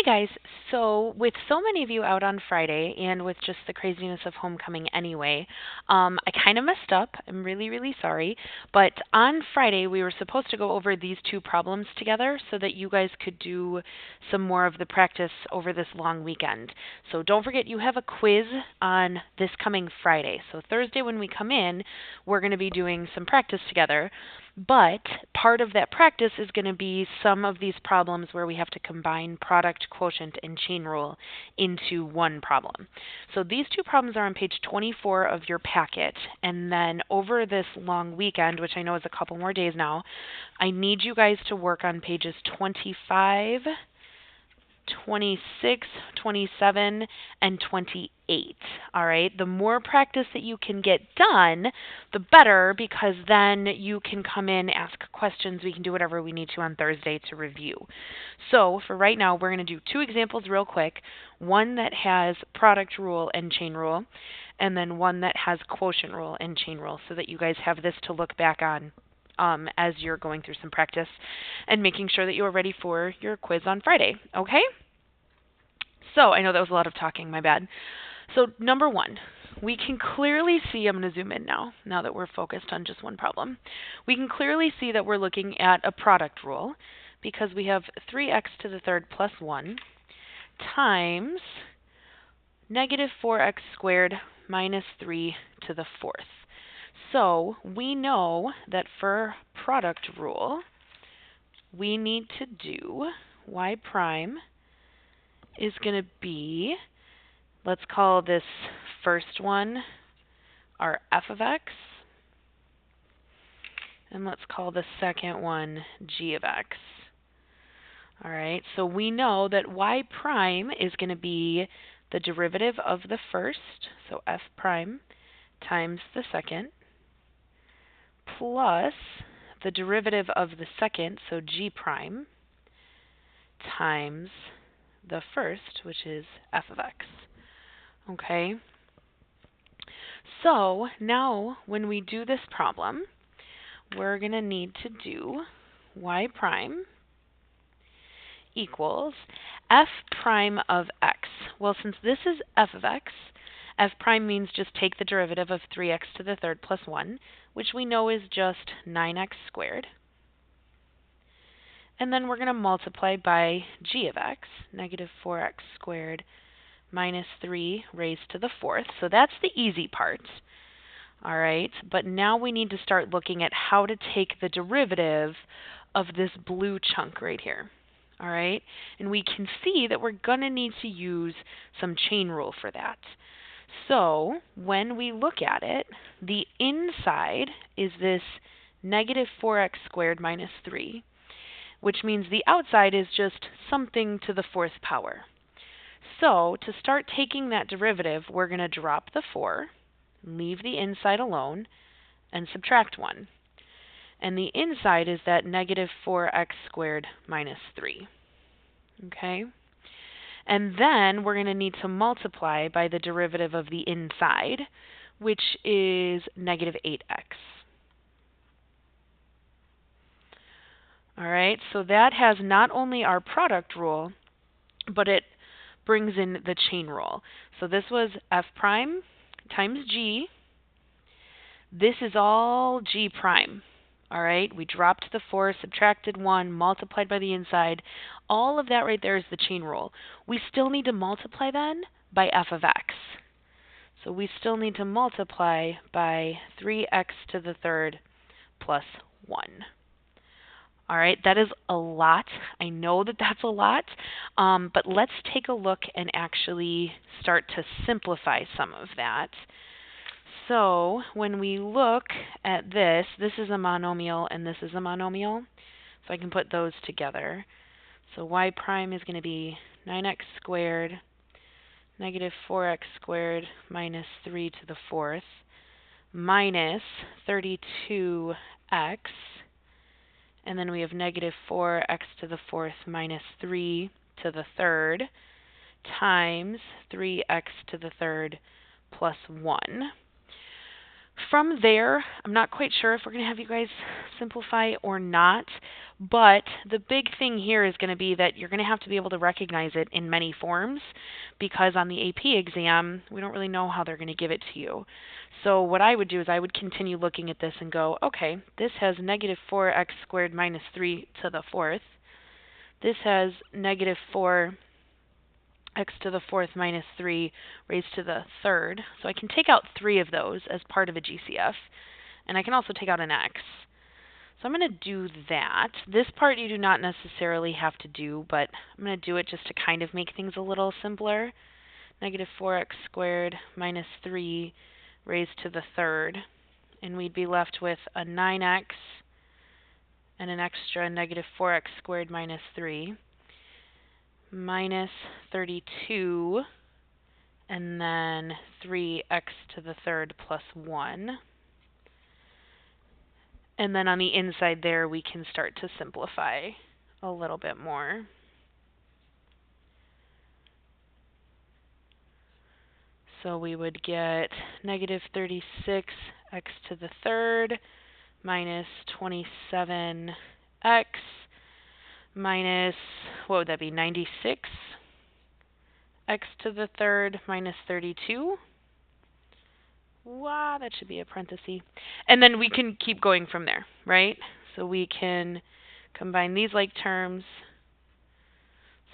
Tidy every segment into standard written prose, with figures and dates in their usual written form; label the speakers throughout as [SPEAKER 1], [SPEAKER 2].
[SPEAKER 1] guys, so with so many of you out on Friday and with just the craziness of homecoming anyway, I kind of messed up. I'm really, really sorry. But on Friday, we were supposed to go over these two problems together so that you guys could do some more of the practice over this long weekend. So don't forget, you have a quiz on this coming Friday. So Thursday, when we come in, we're going to be doing some practice together. But part of that practice is going to be some of these problems where we have to combine product, quotient, and chain rule into one problem. So these two problems are on page 24 of your packet. And then over this long weekend, which I know is a couple more days now, I need you guys to work on pages 25, 26, 27, and 28. All right. The more practice that you can get done, the better, because then you can come in, ask questions. We can do whatever we need to on Thursday to review. So for right now, we're going to do two examples real quick. One that has product rule and chain rule, and then one that has quotient rule and chain rule, so that you guys have this to look back on as you're going through some practice and making sure that you are ready for your quiz on Friday. Okay? So I know that was a lot of talking, my bad. So number one, we can clearly see, I'm going to zoom in now that we're focused on just one problem. We can clearly see that we're looking at a product rule because we have 3x to the third plus 1 times negative 4x squared minus 3 to the fourth. So we know that for product rule, we need to do y prime is going to be, let's call this first one our f of x, and let's call the second one g of x. All right, so we know that y prime is going to be the derivative of the first, so f prime times the second, plus the derivative of the second, so g prime, times the first, which is f of x. Okay? So now when we do this problem, we're going to need to do y prime equals f prime of x. Well, since this is f of x, f prime means just take the derivative of 3x to the third plus 1, which we know is just 9x squared. And then we're going to multiply by g of x, negative 4x squared minus 3 raised to the fourth. So that's the easy part. All right, but now we need to start looking at how to take the derivative of this blue chunk right here. All right, and we can see that we're going to need to use some chain rule for that. So when we look at it, the inside is this negative 4x squared minus 3, which means the outside is just something to the fourth power. So to start taking that derivative, we're going to drop the 4, leave the inside alone, and subtract 1. And the inside is that negative 4x squared minus 3. Okay? And then we're going to need to multiply by the derivative of the inside, which is negative 8x. All right, so that has not only our product rule, but it brings in the chain rule. So this was f prime times g. This is all g prime. All right, we dropped the 4, subtracted 1, multiplied by the inside. All of that right there is the chain rule. We still need to multiply then by f of x. So we still need to multiply by 3x to the third plus 1. All right, that is a lot. I know that that's a lot, but let's take a look and actually start to simplify some of that. So when we look at this, this is a monomial and this is a monomial. So I can put those together. So y prime is going to be 9x squared, negative 4x squared minus 3 to the fourth, minus 32x. And then we have negative 4x to the fourth minus 3 to the third times 3x to the third plus 1. From there, I'm not quite sure if we're going to have you guys simplify or not, but the big thing here is going to be that you're going to have to be able to recognize it in many forms, because on the AP exam, we don't really know how they're going to give it to you. So what I would do is I would continue looking at this and go, okay, this has negative 4x squared minus 3 to the fourth. This has negative 4 x to the fourth minus 3 raised to the third. So I can take out 3 of those as part of a GCF, and I can also take out an x. So I'm going to do that. This part you do not necessarily have to do, but I'm going to do it just to kind of make things a little simpler. Negative 4x squared minus 3 raised to the third, and we'd be left with a 9x and an extra negative 4x squared minus 3 minus 32, and then 3x to the third plus 1. And then on the inside there, we can start to simplify a little bit more. So we would get negative 36x to the third minus 27x minus, what would that be, 96? X to the third minus 32. Wow, that should be a parenthesis. And then we can keep going from there, right? So we can combine these like terms.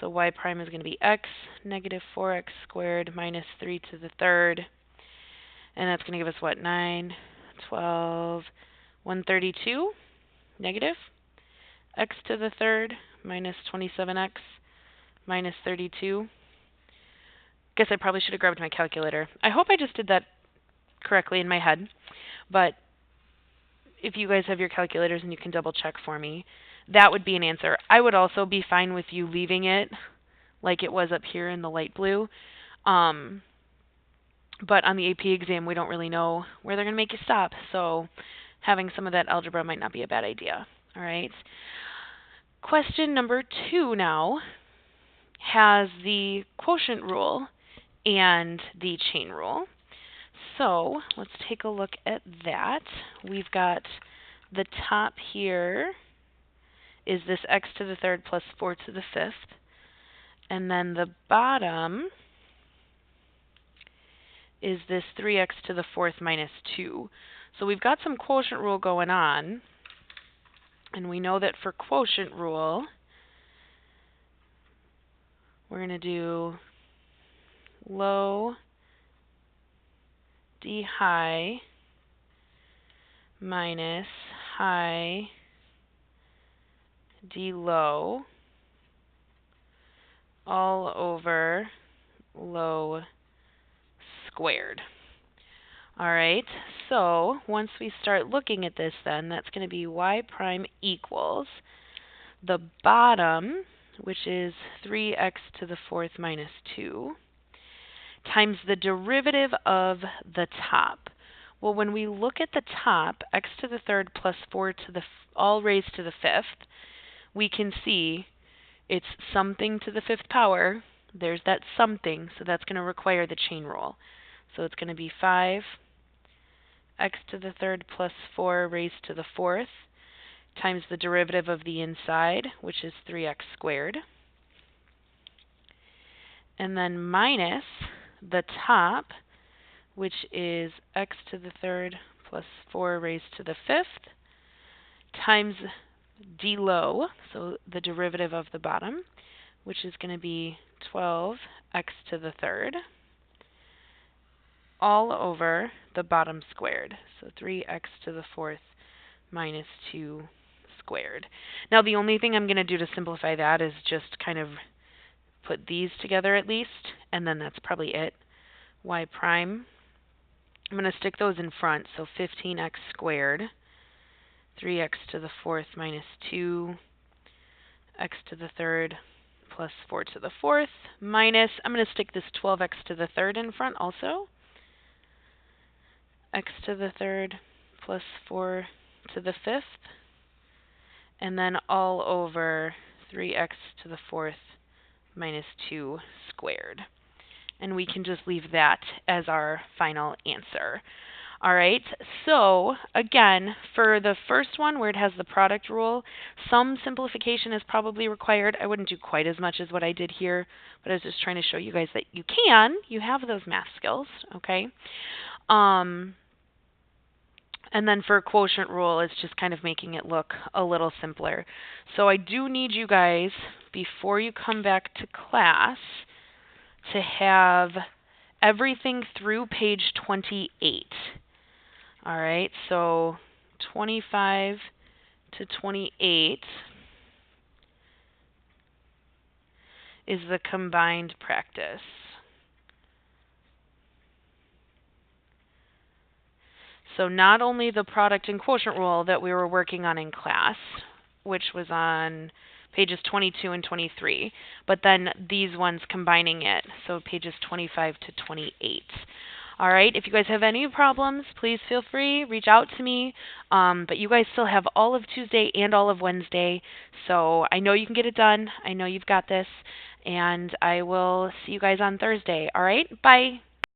[SPEAKER 1] So y prime is going to be x, negative 4x squared minus 3 to the third. And that's going to give us what? 9, 12, 132, negative. X to the third minus 27x minus 32. Guess I probably should have grabbed my calculator. I hope I just did that correctly in my head, but if you guys have your calculators and you can double check for me, that would be an answer. I would also be fine with you leaving it like it was up here in the light blue, but on the AP exam we don't really know where they're going to make you stop, so having some of that algebra might not be a bad idea. All right. Question number 2 now has the quotient rule and the chain rule. So let's take a look at that. We've got the top here is this x to the third plus 4 to the fifth. And then the bottom is this 3x to the fourth minus 2. So we've got some quotient rule going on. And we know that for quotient rule, we're going to do low d high minus high d low all over low squared. All right, so once we start looking at this then, that's going to be y prime equals the bottom, which is 3x to the fourth minus 2, times the derivative of the top. Well, when we look at the top, x to the third plus 4 to the all raised to the fifth, we can see it's something to the fifth power. There's that something, so that's going to require the chain rule. So it's going to be 5 x to the third plus 4 raised to the fourth times the derivative of the inside, which is 3x squared, and then minus the top, which is x to the third plus 4 raised to the fifth, times d low, so the derivative of the bottom, which is going to be 12x to the third, all over the bottom squared, so 3x to the fourth minus 2 squared. Now the only thing I'm going to do to simplify that is just kind of put these together at least, and then that's probably it. Y prime, I'm going to stick those in front, so 15x squared, 3x to the fourth minus 2, x to the third plus 4 to the fourth, minus, I'm going to stick this 12x to the third in front also, x to the third plus 4 to the fifth, and then all over 3x to the fourth minus 2 squared. And we can just leave that as our final answer. All right, so again, for the first one where it has the product rule, some simplification is probably required. I wouldn't do quite as much as what I did here, but I was just trying to show you guys that you can. You have those math skills, okay? Um, and then for quotient rule, it's just kind of making it look a little simpler. So I do need you guys, before you come back to class, to have everything through page 28. All right, so 25 to 28 is the combined practice. So not only the product and quotient rule that we were working on in class, which was on pages 22 and 23, but then these ones combining it, so pages 25 to 28. All right, if you guys have any problems, please feel free, reach out to me. But you guys still have all of Tuesday and all of Wednesday, so I know you can get it done. I know you've got this, and I will see you guys on Thursday. All right, bye.